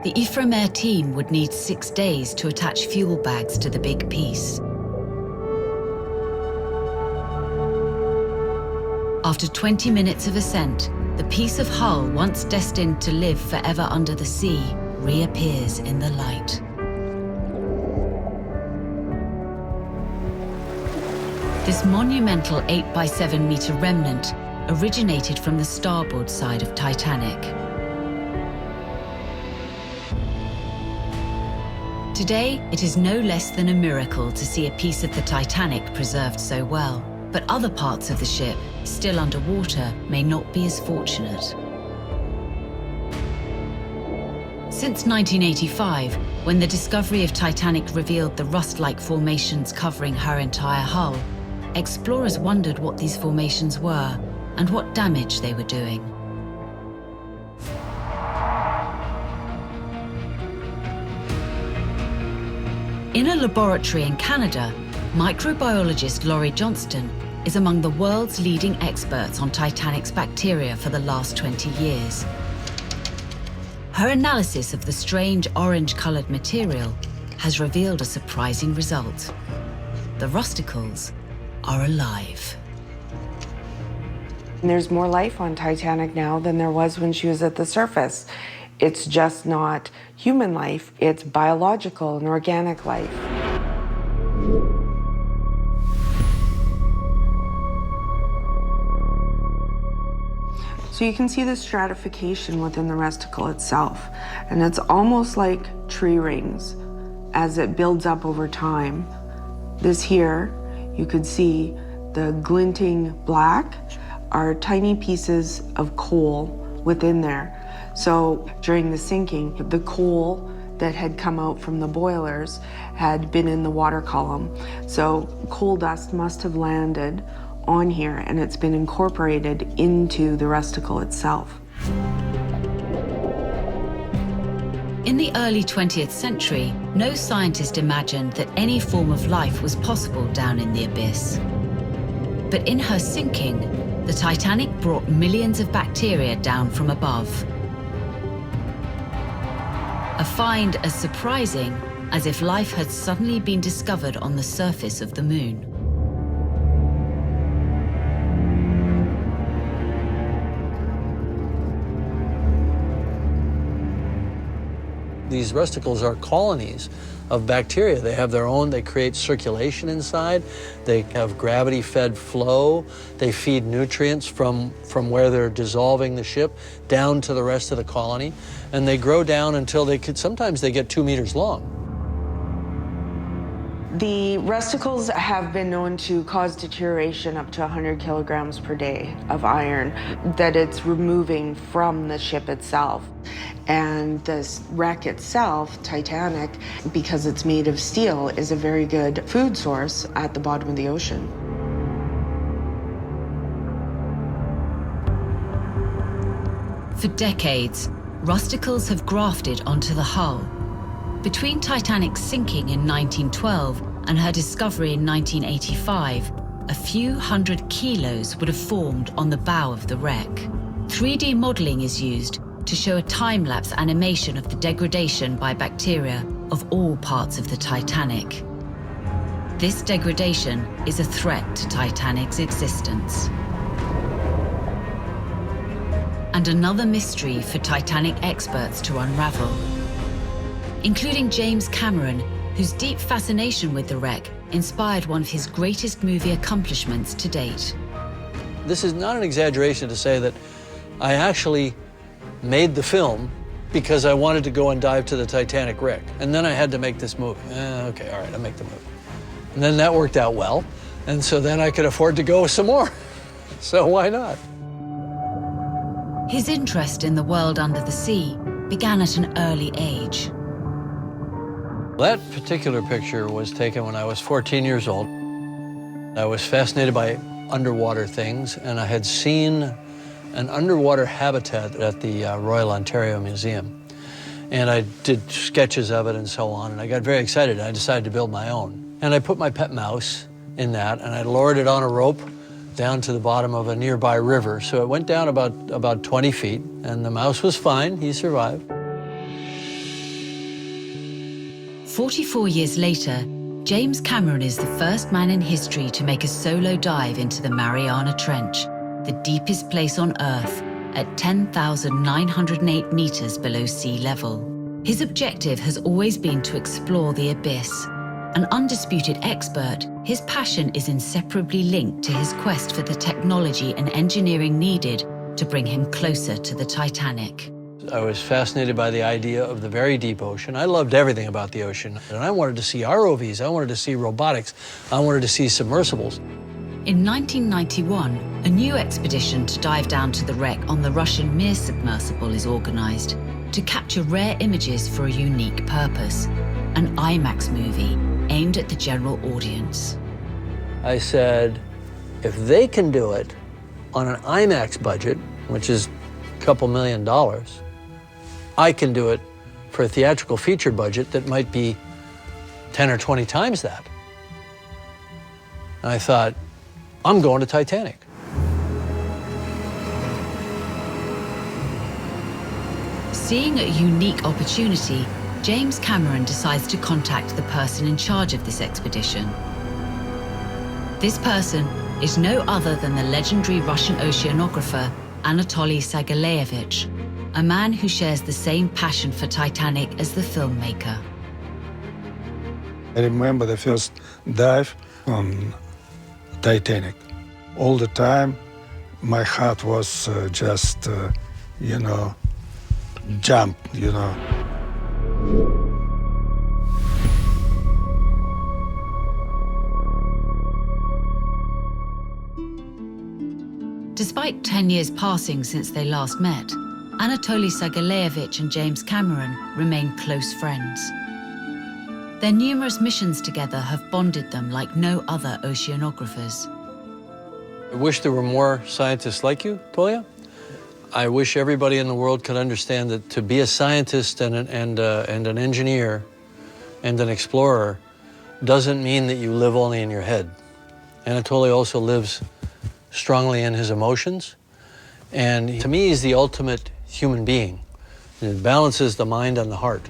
The Ifremer team would need 6 days to attach fuel bags to the big piece. After 20 minutes of ascent, the piece of hull, once destined to live forever under the sea, reappears in the light. This monumental 8 by 7 meter remnant originated from the starboard side of Titanic. Today, it is no less than a miracle to see a piece of the Titanic preserved so well, but other parts of the ship, still underwater, may not be as fortunate. Since 1985, when the discovery of Titanic revealed the rust-like formations covering her entire hull, explorers wondered what these formations were and what damage they were doing. In a laboratory in Canada, microbiologist Laurie Johnston is among the world's leading experts on Titanic's bacteria for the last 20 years. Her analysis of the strange orange-colored material has revealed a surprising result. The rusticles are alive. There's more life on Titanic now than there was when she was at the surface. It's just not human life, it's biological and organic life. So you can see the stratification within the rusticle itself, and it's almost like tree rings. as it builds up over time. This here, you could see the glinting black are tiny pieces of coal within there. So during the sinking, the coal that had come out from the boilers had been in the water column. So coal dust must have landed on here and it's been incorporated into the rusticle itself. In the early 20th century, no scientist imagined that any form of life was possible down in the abyss. But in her sinking, the Titanic brought millions of bacteria down from above. A find as surprising as if life had suddenly been discovered on the surface of the moon. These rusticles are colonies of bacteria. They have their own, they create circulation inside, they have gravity-fed flow, they feed nutrients from where they're dissolving the ship down to the rest of the colony, and they grow down until sometimes they get 2 meters long. The rusticles have been known to cause deterioration up to 100 kilograms per day of iron that it's removing from the ship itself. And this wreck itself, Titanic, because it's made of steel, is a very good food source at the bottom of the ocean. For decades, rusticles have grafted onto the hull. Between Titanic's sinking in 1912 and her discovery in 1985, a few hundred kilos would have formed on the bow of the wreck. 3D modeling is used to show a time-lapse animation of the degradation by bacteria of all parts of the Titanic. This degradation is a threat to Titanic's existence. And another mystery for Titanic experts to unravel, including James Cameron, whose deep fascination with the wreck inspired one of his greatest movie accomplishments to date. This is not an exaggeration to say that I actually made the film because I wanted to go and dive to the Titanic wreck. And then I had to make this movie. Okay, all right, I'll make the movie. And then that worked out well. And so then I could afford to go some more. So why not? His interest in the world under the sea began at an early age. That particular picture was taken when I was 14 years old. I was fascinated by underwater things, and I had seen an underwater habitat at the Royal Ontario Museum. And I did sketches of it and so on, and I got very excited. I decided to build my own. And I put my pet mouse in that, and I lowered it on a rope down to the bottom of a nearby river. So it went down about 20 feet, and the mouse was fine. He survived. 44 years later, James Cameron is the first man in history to make a solo dive into the Mariana Trench, the deepest place on Earth, at 10,908 meters below sea level. His objective has always been to explore the abyss. An undisputed expert, his passion is inseparably linked to his quest for the technology and engineering needed to bring him closer to the Titanic. I was fascinated by the idea of the very deep ocean. I loved everything about the ocean. And I wanted to see ROVs, I wanted to see robotics, I wanted to see submersibles. In 1991, a new expedition to dive down to the wreck on the Russian Mir submersible is organized to capture rare images for a unique purpose, an IMAX movie aimed at the general audience. I said, if they can do it on an IMAX budget, which is a couple $1 million, I can do it for a theatrical feature budget that might be 10 or 20 times that. And I thought, I'm going to Titanic. Seeing a unique opportunity, James Cameron decides to contact the person in charge of this expedition. This person is no other than the legendary Russian oceanographer Anatoly Sagileyevich, a man who shares the same passion for Titanic as the filmmaker. I remember the first dive on Titanic. All the time, my heart was just, jump, Despite 10 years passing since they last met, Anatoly Sergeyevich and James Cameron remain close friends. Their numerous missions together have bonded them like no other oceanographers. I wish there were more scientists like you, Tolia. I wish everybody in the world could understand that to be a scientist and an engineer and an explorer doesn't mean that you live only in your head. Anatoly also lives strongly in his emotions, and to me he's the ultimate human being. It balances the mind and the heart.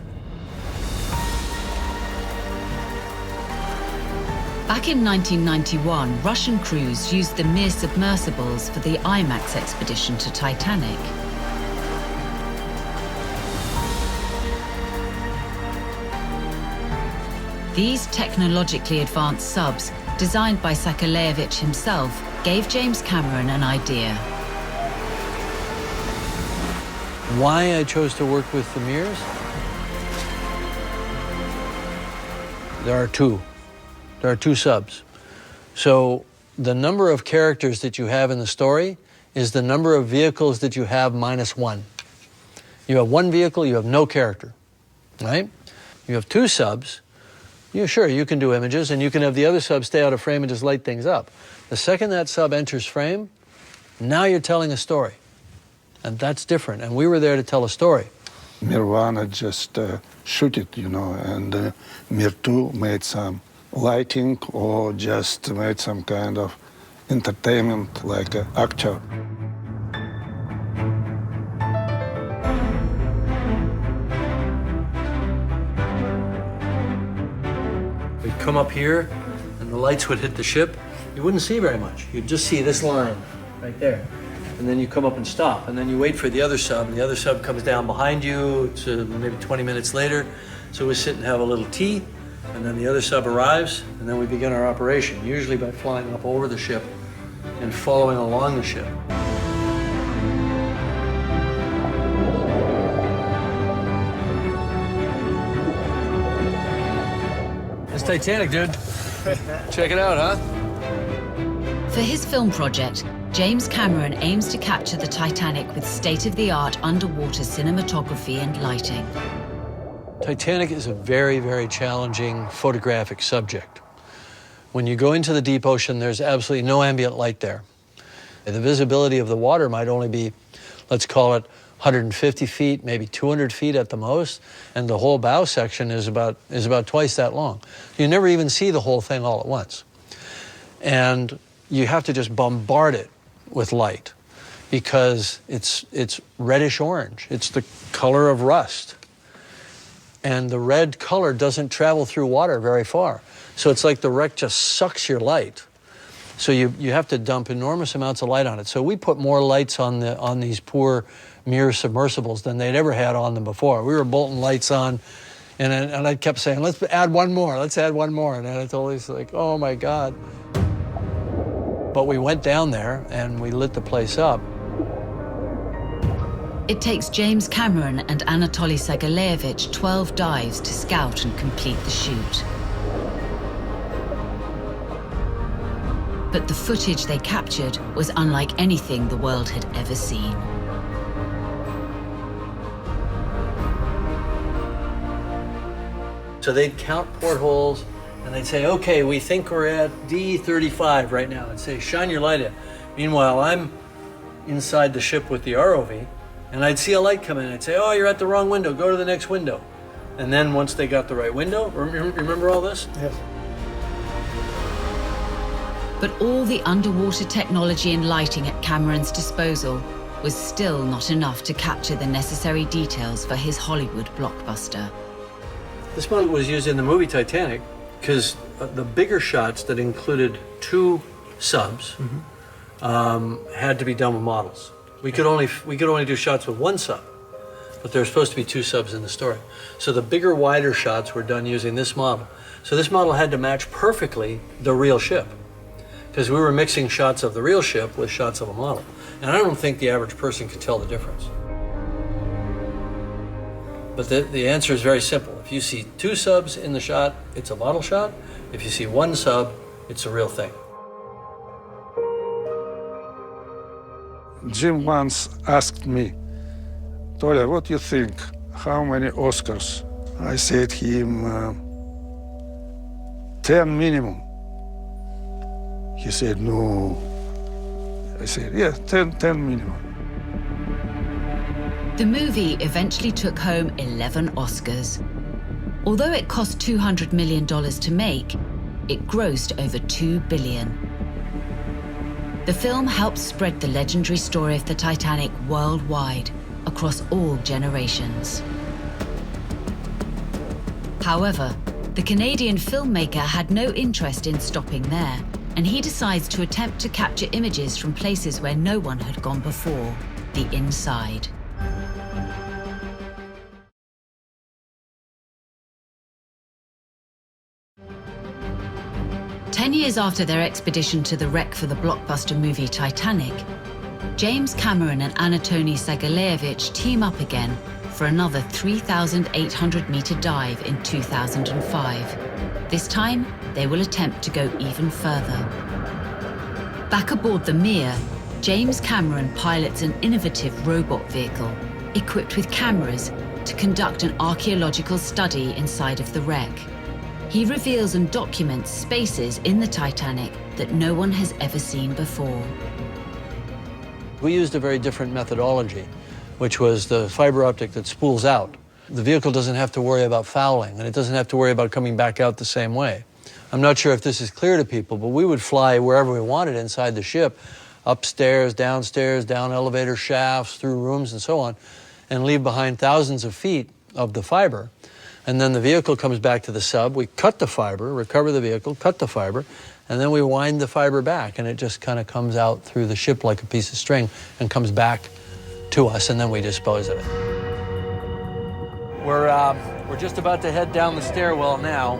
Back in 1991, Russian crews used the Mir submersibles for the IMAX expedition to Titanic. These technologically advanced subs, designed by Sergeyevich himself, gave James Cameron an idea. Why I chose to work with the Mirs? There are two. There are two subs. So the number of characters that you have in the story is the number of vehicles that you have minus one. You have one vehicle, you have no character, right? You have two subs, sure, you can do images, and you can have the other sub stay out of frame and just light things up. The second that sub enters frame, now you're telling a story. And that's different, and we were there to tell a story. Mir 1 just shoot it, and Mir 2 made some lighting or just made some kind of entertainment like an actor. We'd come up here and the lights would hit the ship. You wouldn't see very much. You'd just see this line right there. And then you come up and stop, and then you wait for the other sub, and the other sub comes down behind you. It's maybe 20 minutes later. So we sit and have a little tea, and then the other sub arrives, and then we begin our operation, usually by flying up over the ship and following along the ship. It's Titanic, dude. Check it out, huh? For his film project, James Cameron aims to capture the Titanic with state-of-the-art underwater cinematography and lighting. Titanic is a very, very challenging photographic subject. When you go into the deep ocean, there's absolutely no ambient light there. The visibility of the water might only be, let's call it 150 feet, maybe 200 feet at the most, and the whole bow section is about twice that long. You never even see the whole thing all at once. And you have to just bombard it with light because it's reddish orange. It's the color of rust. And the red color doesn't travel through water very far. So it's like the wreck just sucks your light. So you have to dump enormous amounts of light on it. So we put more lights on these poor Mir submersibles than they'd ever had on them before. We were bolting lights on, and I kept saying, let's add one more, let's add one more. And Anatoly's like, oh my God. But we went down there and we lit the place up. It takes James Cameron and Anatoly Sergeyevich 12 dives to scout and complete the shoot. But the footage they captured was unlike anything the world had ever seen. So they'd count portholes and they'd say, okay, we think we're at D35 right now. I'd say, shine your light in. Meanwhile, I'm inside the ship with the ROV, and I'd see a light come in. I'd say, oh, you're at the wrong window. Go to the next window. And then once they got the right window, remember all this? Yes. But all the underwater technology and lighting at Cameron's disposal was still not enough to capture the necessary details for his Hollywood blockbuster. This model was used in the movie Titanic because the bigger shots that included two subs had to be done with models. We could only do shots with one sub, but there were supposed to be two subs in the story. So the bigger, wider shots were done using this model. So this model had to match perfectly the real ship, because we were mixing shots of the real ship with shots of a model. And I don't think the average person could tell the difference. But the answer is very simple. If you see two subs in the shot, it's a model shot. If you see one sub, it's a real thing. Jim once asked me, Toля, what do you think? How many Oscars? I said him, 10 minimum. He said, no. I said, yeah, 10 minimum. The movie eventually took home 11 Oscars. Although it cost $200 million to make, it grossed over $2 billion. The film helped spread the legendary story of the Titanic worldwide, across all generations. However, the Canadian filmmaker had no interest in stopping there, and he decides to attempt to capture images from places where no one had gone before, the inside. Ten years after their expedition to the wreck for the blockbuster movie Titanic, James Cameron and Anatoly Sagaleyevich team up again for another 3,800-meter dive in 2005. This time, they will attempt to go even further. Back aboard the Mir, James Cameron pilots an innovative robot vehicle equipped with cameras to conduct an archaeological study inside of the wreck. He reveals and documents spaces in the Titanic that no one has ever seen before. We used a very different methodology, which was the fiber optic that spools out. The vehicle doesn't have to worry about fouling, and it doesn't have to worry about coming back out the same way. I'm not sure if this is clear to people, but we would fly wherever we wanted inside the ship, upstairs, down elevator shafts, through rooms and so on, and leave behind thousands of feet of the fiber. And then the vehicle comes back to the sub, we cut the fiber, recover the vehicle, cut the fiber, and then we wind the fiber back, and it just kind of comes out through the ship like a piece of string and comes back to us, and then we dispose of it. We're just about to head down the stairwell now.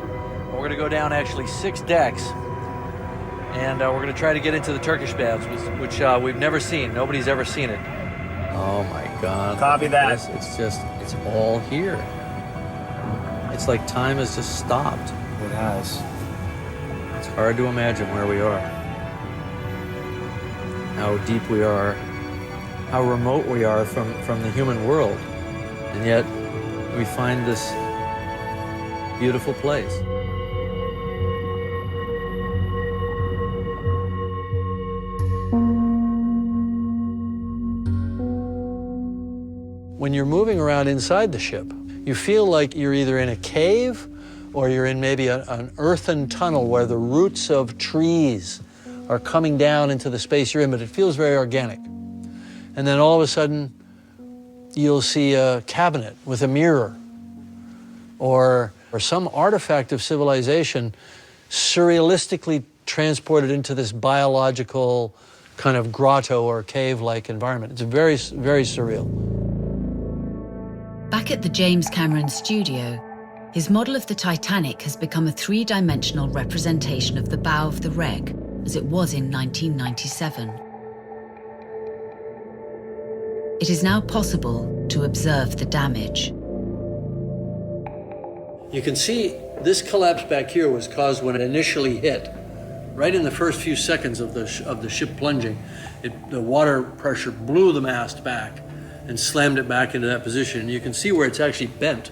We're going to go down actually 6 decks, and we're going to try to get into the Turkish baths, which we've never seen. Nobody's ever seen it. Oh my God. Copy that. It's all here. It's like time has just stopped. It has. It's hard to imagine where we are, how deep we are, how remote we are from the human world, and yet we find this beautiful place. When you're moving around inside the ship, you feel like you're either in a cave or you're in maybe an earthen tunnel where the roots of trees are coming down into the space you're in, but it feels very organic. And then all of a sudden, you'll see a cabinet with a mirror or some artifact of civilization surrealistically transported into this biological kind of grotto or cave-like environment. It's very, very surreal. Back at the James Cameron studio, his model of the Titanic has become a 3-dimensional representation of the bow of the wreck, as it was in 1997. It is now possible to observe the damage. You can see this collapse back here was caused when it initially hit. Right in the first few seconds of the ship plunging, the water pressure blew the mast back and slammed it back into that position. And you can see where it's actually bent,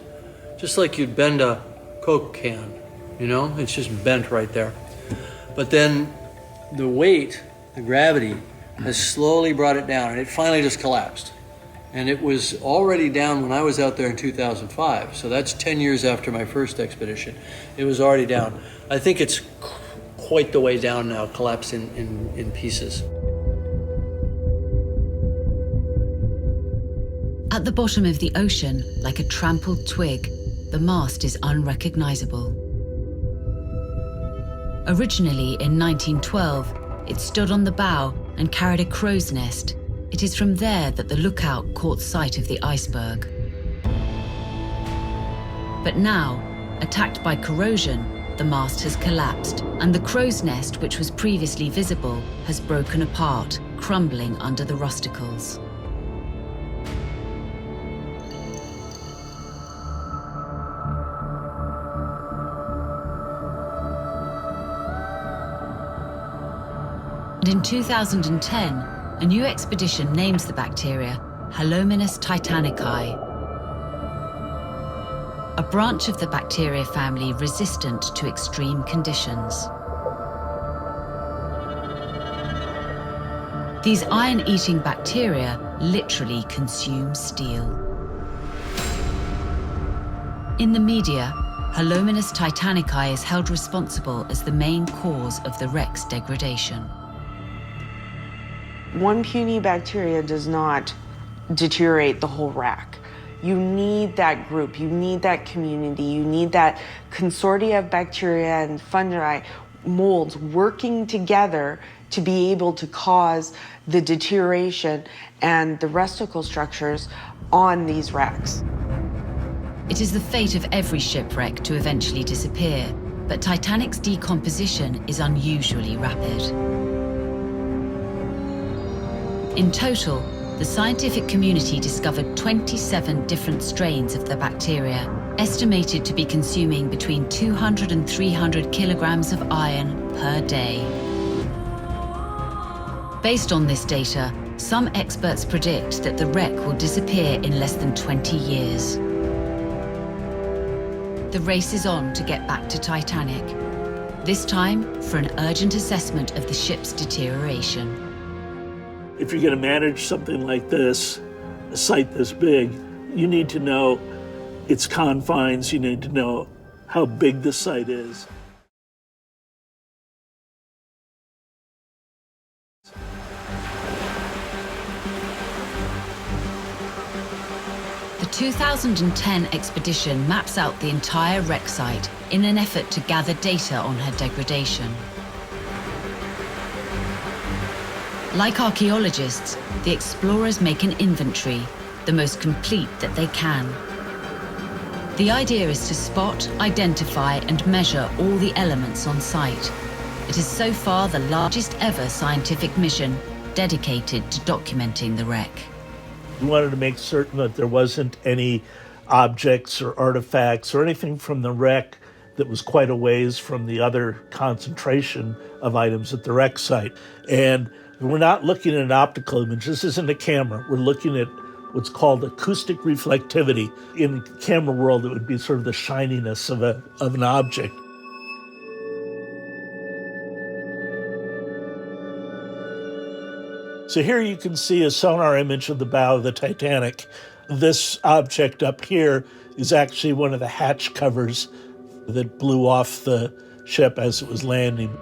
just like you'd bend a Coke can, you know? It's just bent right there. But then the weight, the gravity, has slowly brought it down, and it finally just collapsed. And it was already down when I was out there in 2005, so that's 10 years after my first expedition. It was already down. I think it's quite the way down now, collapsed in pieces. At the bottom of the ocean, like a trampled twig, the mast is unrecognizable. Originally, in 1912, it stood on the bow and carried a crow's nest. It is from there that the lookout caught sight of the iceberg. But now, attacked by corrosion, the mast has collapsed, and the crow's nest, which was previously visible, has broken apart, crumbling under the rusticles. And in 2010, a new expedition names the bacteria Halominus titanicae, a branch of the bacteria family resistant to extreme conditions. These iron-eating bacteria literally consume steel. In the media, Halominus titanicae is held responsible as the main cause of the wreck's degradation. One puny bacteria does not deteriorate the whole wreck. You need that group, you need that community, you need that consortia of bacteria and fungi, molds working together to be able to cause the deterioration and the resticle structures on these wrecks. It is the fate of every shipwreck to eventually disappear, but Titanic's decomposition is unusually rapid. In total, the scientific community discovered 27 different strains of the bacteria, estimated to be consuming between 200 and 300 kilograms of iron per day. Based on this data, some experts predict that the wreck will disappear in less than 20 years. The race is on to get back to Titanic, this time for an urgent assessment of the ship's deterioration. If you're going to manage something like this, a site this big, you need to know its confines, you need to know how big the site is. The 2010 expedition maps out the entire wreck site in an effort to gather data on her degradation. Like archaeologists, the explorers make an inventory, the most complete that they can. The idea is to spot, identify, and measure all the elements on site. It is so far the largest ever scientific mission dedicated to documenting the wreck. We wanted to make certain that there wasn't any objects or artifacts or anything from the wreck that was quite a ways from the other concentration of items at the wreck site. And we're not looking at an optical image. This isn't a camera. We're looking at what's called acoustic reflectivity. In the camera world, it would be sort of the shininess of an object. So here you can see a sonar image of the bow of the Titanic. This object up here is actually one of the hatch covers that blew off the ship as it was landing.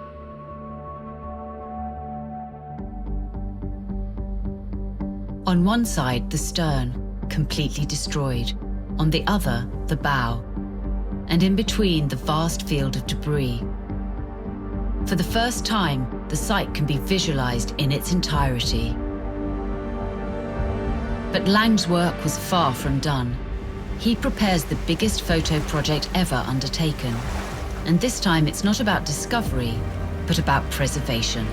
On one side, the stern, completely destroyed. On the other, the bow. And in between, the vast field of debris. For the first time, the site can be visualized in its entirety. But Lang's work was far from done. He prepares the biggest photo project ever undertaken. And this time, it's not about discovery, but about preservation.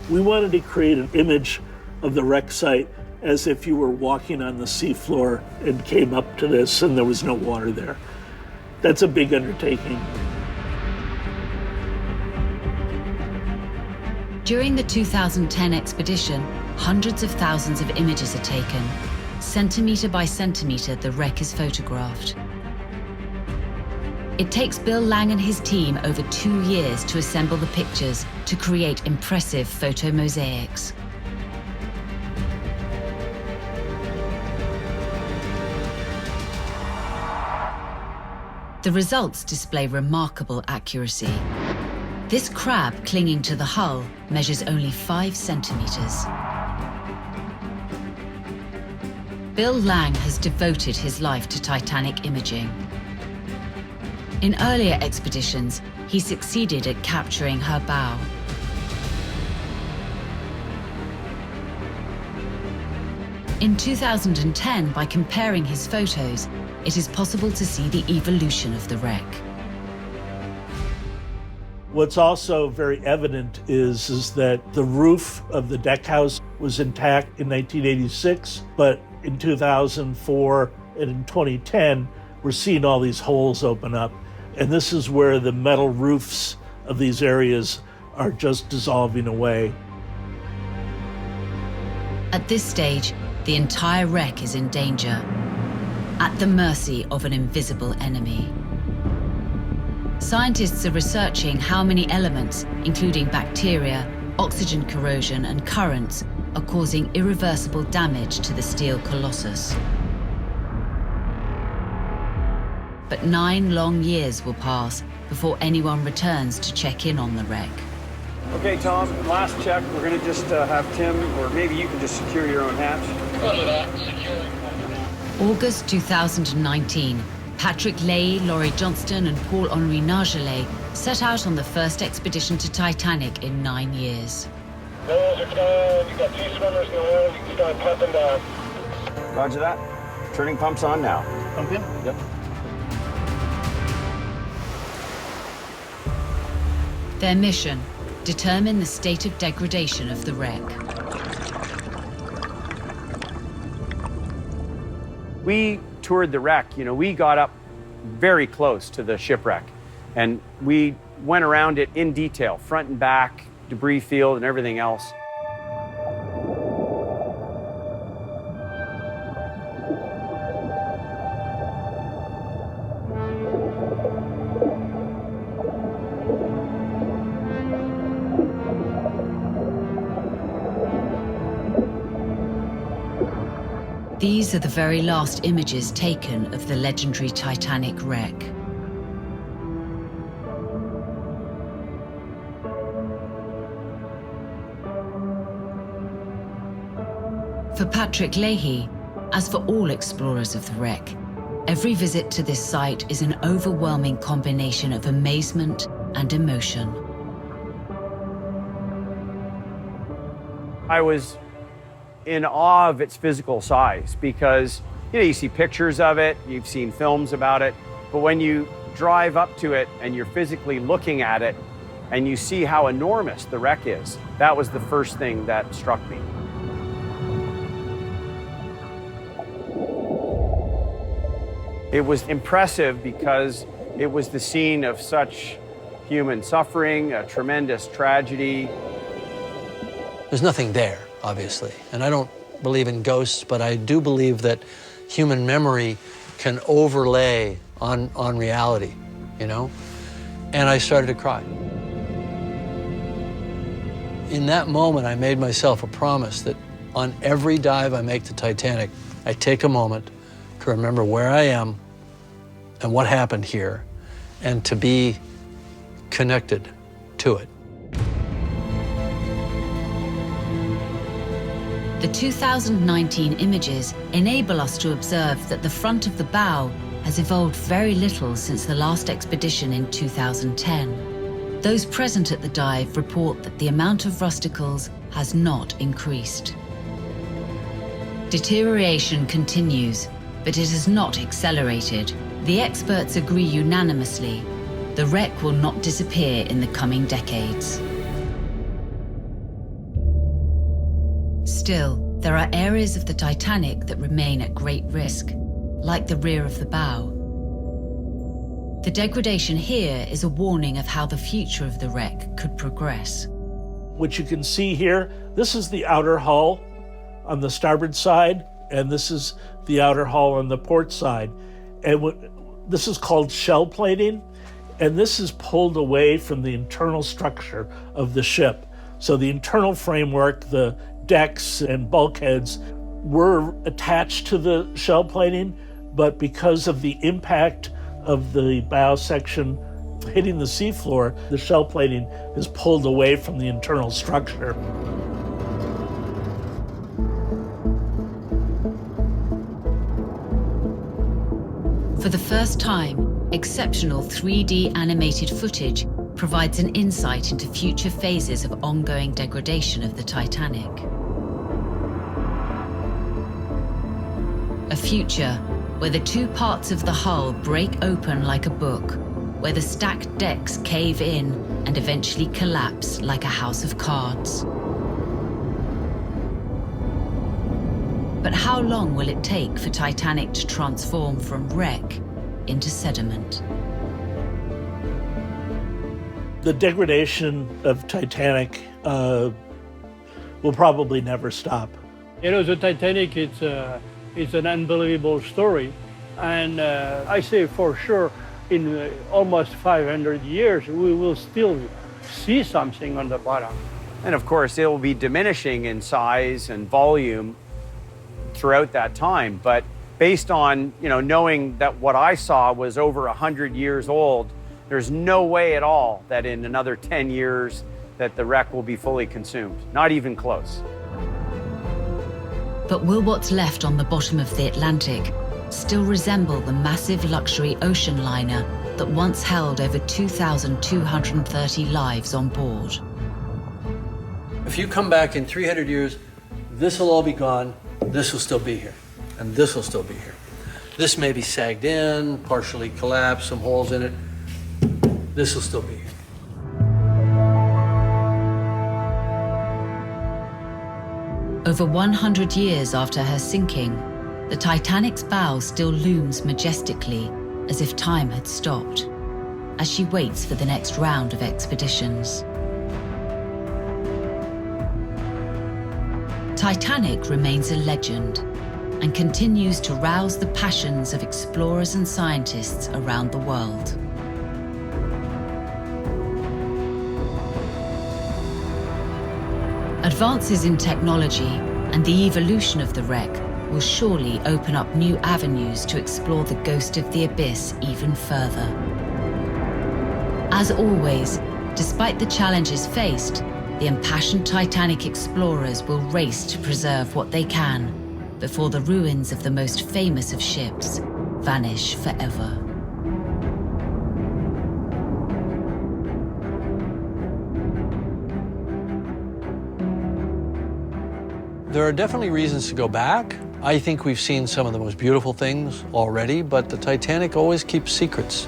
We wanted to create an image of the wreck site as if you were walking on the seafloor and came up to this and there was no water there. That's a big undertaking. During the 2010 expedition, hundreds of thousands of images are taken. Centimeter by centimeter, the wreck is photographed. It takes Bill Lang and his team over 2 years to assemble the pictures to create impressive photo mosaics. The results display remarkable accuracy. This crab clinging to the hull measures only 5 centimeters. Bill Lang has devoted his life to Titanic imaging. In earlier expeditions, he succeeded at capturing her bow. In 2010, by comparing his photos, it is possible to see the evolution of the wreck. What's also very evident is that the roof of the deckhouse was intact in 1986, but in 2004 and in 2010, we're seeing all these holes open up. And this is where the metal roofs of these areas are just dissolving away. At this stage, the entire wreck is in danger, at the mercy of an invisible enemy. Scientists are researching how many elements, including bacteria, oxygen corrosion, and currents, are causing irreversible damage to the steel colossus. But 9 long years will pass before anyone returns to check in on the wreck. Okay, Tom, last check. We're going to just have Tim, or maybe you can just secure your own hatch. Roger that. Securing. August 2019, Patrick Leahy, Laurie Johnston, and Paul-Henri Nargeolet set out on the first expedition to Titanic in 9 years. Nose are down. You got 2 swimmers in the oil. You can start pumping down. Roger that. Turning pumps on now. Pump in? Yep. Their mission: determine the state of degradation of the wreck. We toured the wreck. You know, we got up very close to the shipwreck, and we went around it in detail, front and back, debris field, and everything else. These are the very last images taken of the legendary Titanic wreck. For Patrick Leahy, as for all explorers of the wreck, every visit to this site is an overwhelming combination of amazement and emotion. I was in awe of its physical size because, you know, you see pictures of it, you've seen films about it, but when you drive up to it and you're physically looking at it and you see how enormous the wreck is, that was the first thing that struck me. It was impressive because it was the scene of such human suffering, a tremendous tragedy. There's nothing there, obviously. And I don't believe in ghosts, but I do believe that human memory can overlay on reality, you know? And I started to cry. In that moment, I made myself a promise that on every dive I make to Titanic, I take a moment to remember where I am and what happened here, and to be connected to it. The 2019 images enable us to observe that the front of the bow has evolved very little since the last expedition in 2010. Those present at the dive report that the amount of rusticles has not increased. Deterioration continues, but it has not accelerated. The experts agree unanimously, the wreck will not disappear in the coming decades. Still, there are areas of the Titanic that remain at great risk, like the rear of the bow. The degradation here is a warning of how the future of the wreck could progress. What you can see here, this is the outer hull on the starboard side, and this is the outer hull on the port side. And this is called shell plating, and this is pulled away from the internal structure of the ship. So the internal framework, the decks and bulkheads were attached to the shell plating, but because of the impact of the bow section hitting the seafloor, the shell plating is pulled away from the internal structure. For the first time, exceptional 3D animated footage provides an insight into future phases of ongoing degradation of the Titanic. A future where the two parts of the hull break open like a book, where the stacked decks cave in and eventually collapse like a house of cards. But how long will it take for Titanic to transform from wreck into sediment? The degradation of Titanic will probably never stop. You know, the Titanic, it's an unbelievable story. And I say for sure, in almost 500 years, we will still see something on the bottom. And of course, it will be diminishing in size and volume throughout that time. But based on, knowing that what I saw was over 100 years old, there's no way at all that in another 10 years that the wreck will be fully consumed. Not even close. But will what's left on the bottom of the Atlantic still resemble the massive luxury ocean liner that once held over 2,230 lives on board? If you come back in 300 years, this will all be gone, this will still be here, and this will still be here. This may be sagged in, partially collapsed, some holes in it. This will still be here. Over 100 years after her sinking, the Titanic's bow still looms majestically, as if time had stopped, as she waits for the next round of expeditions. Titanic remains a legend and continues to rouse the passions of explorers and scientists around the world. Advances in technology and the evolution of the wreck will surely open up new avenues to explore the ghost of the abyss even further. As always, despite the challenges faced, the impassioned Titanic explorers will race to preserve what they can before the ruins of the most famous of ships vanish forever. There are definitely reasons to go back. I think we've seen some of the most beautiful things already, but the Titanic always keeps secrets.